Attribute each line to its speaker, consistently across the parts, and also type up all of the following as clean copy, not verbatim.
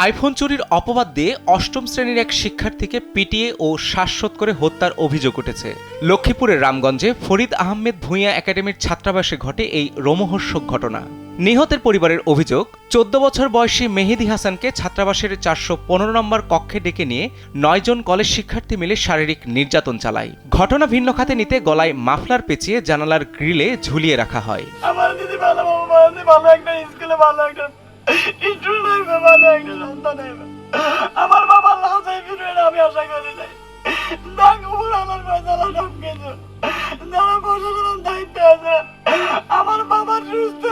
Speaker 1: IPhone চুরির অপবাদ দিয়ে অষ্টম শ্রেণীর এক শিক্ষার্থীকে পিটিয়ে ও শ্বাসরোধ করে হত্যার অভিযোগ উঠেছে। লক্ষ্মীপুরের রামগঞ্জে ফরিদ আহমেদ ভূঁইয়া একাডেমির ছাত্রাবাসে ঘটে এই রোমহর্ষক ঘটনা। নিহতের পরিবারের অভিযোগ, 14 বছর বয়সী মেহেদী হাসানকে ছাত্রাবাসের 415 নম্বর কক্ষে ডেকে নিয়ে 9 জন কলেজ শিক্ষার্থী মিলে শারীরিক নির্যাতন চালায়। ঘটনা ভিন্ন খাতে নিতে গলায় মাফলার পেঁচিয়ে জানালার গ্রিলে ঝুলিয়ে রাখা হয়।
Speaker 2: আমার দিদি ভালো একটা স্কুলে ভালো একটা স্টুডেন্ট ভালো একটা সন্তান আমার বাবা লাশাই ফিরবে আমি আশা করি নাই। নাগপুর আমার ফয়সালা ঢুকেছে, যারা প্রশাসনের দায়িত্বে আছে আমার বাবার সুস্থ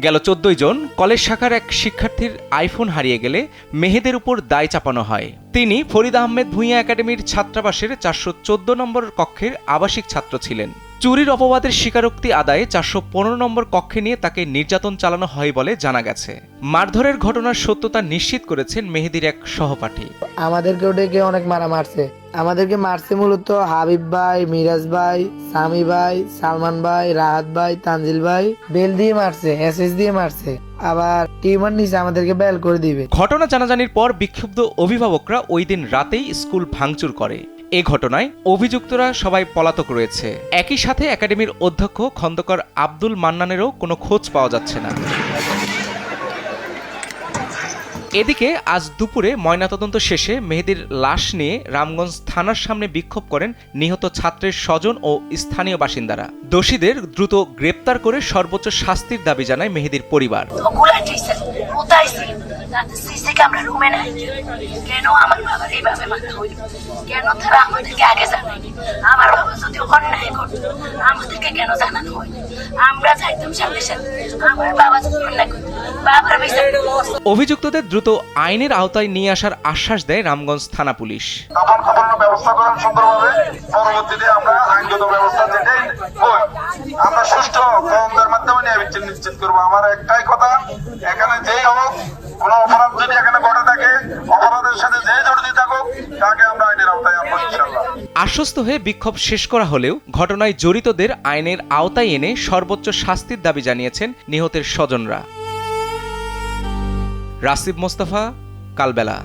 Speaker 1: গেল 14 জন কলেজ শাখার এক শিক্ষার্থীর আইফোন হারিয়ে গেলে মেহেদের উপর দায় চাপানো হয়। তিনি ফরিদ আহমেদ ভূঁইয়া একাডেমির ছাত্রাবাসের 414 নম্বর কক্ষের আবাসিক ছাত্র ছিলেন। চুরির অপবাদের স্বীকারোক্তি আদায়ে 415 নম্বর কক্ষে নিয়ে তাকে নির্যাতন চালানো হয় বলে জানা গেছে। মারধরের ঘটনার সত্যতা নিশ্চিত করেছেন মেহেদীর এক সহপাঠী।
Speaker 3: আমাদেরকে ডেকে অনেক মারছে। আমাদেরকে মারছে মূলত হাবিব ভাই, মিরাজ ভাই, সামি ভাই, সালমান ভাই, রাহাত ভাই, তানজিল ভাই। বেল দিয়ে মারছে, এসএস দিয়ে মারছে, আবার টিউমার নিচে আমাদেরকে বেল করে দিবে।
Speaker 1: ঘটনা জানাজানির পর বিক্ষুব্ধ অভিভাবকরা ওই দিন রাতেই স্কুল ভাঙচুর করে। এ ঘটনায় অভিযুক্তরা সবাই পলাতক রয়েছে। একই সাথে একাডেমির অধ্যক্ষ খন্দকার আব্দুল মান্নানেরও কোনো খোঁজ পাওয়া যাচ্ছে না। এদিকে আজ দুপুরে ময়নাতদন্ত শেষে মেহেদীর লাশ নিয়ে রামগঞ্জ থানার সামনে বিক্ষোভ করেন নিহত ছাত্রের স্বজন ও স্থানীয় বাসিন্দারা। দোষীদের দ্রুত গ্রেপ্তার করে সর্বোচ্চ শাস্তির দাবি জানায় মেহেদীর পরিবার।
Speaker 4: কেন আমার বাবার এইভাবে মাথা হইল? কেন তারা আমাদেরকে আগে জানায়নি? আমার বাবা যদি অন্যায় করতো আমাদেরকে কেন জানানো হয়নি? আমরা চাইতাম সামনে সামনে। আমার বাবা যদি অন্যায় করতো বাবার বিচার।
Speaker 1: অভিযুক্তদের দ্রুত আইনের আওতায় নিয়ে আসার আশ্বাস দেয় রামগঞ্জ থানা পুলিশ।
Speaker 5: ব্যবস্থা করেন সুন্দরভাবে, পরবর্তীতে আমরা আইনগত ব্যবস্থা যেটাই হয় আমরা সুষ্ঠু তদন্তের মাধ্যমে নিশ্চিত করবো। আমার একটাই কথা, এখানে যেই হোক কোনো অপরাধ যদি এখানে ঘটে থাকে, অপরাধের সাথে যে জড়িত থাকুক তাকে আমরা আইনের আওতায় আনবো ইনশাআল্লাহ।
Speaker 1: আশ্বস্ত হয়ে বিক্ষোভ শেষ করা হলেও ঘটনায় জড়িতদের আইনের আওতায় এনে সর্বোচ্চ শাস্তির দাবি জানিয়েছেন নিহতের স্বজনরা। রাসিব মোস্তফা, কালবেলা।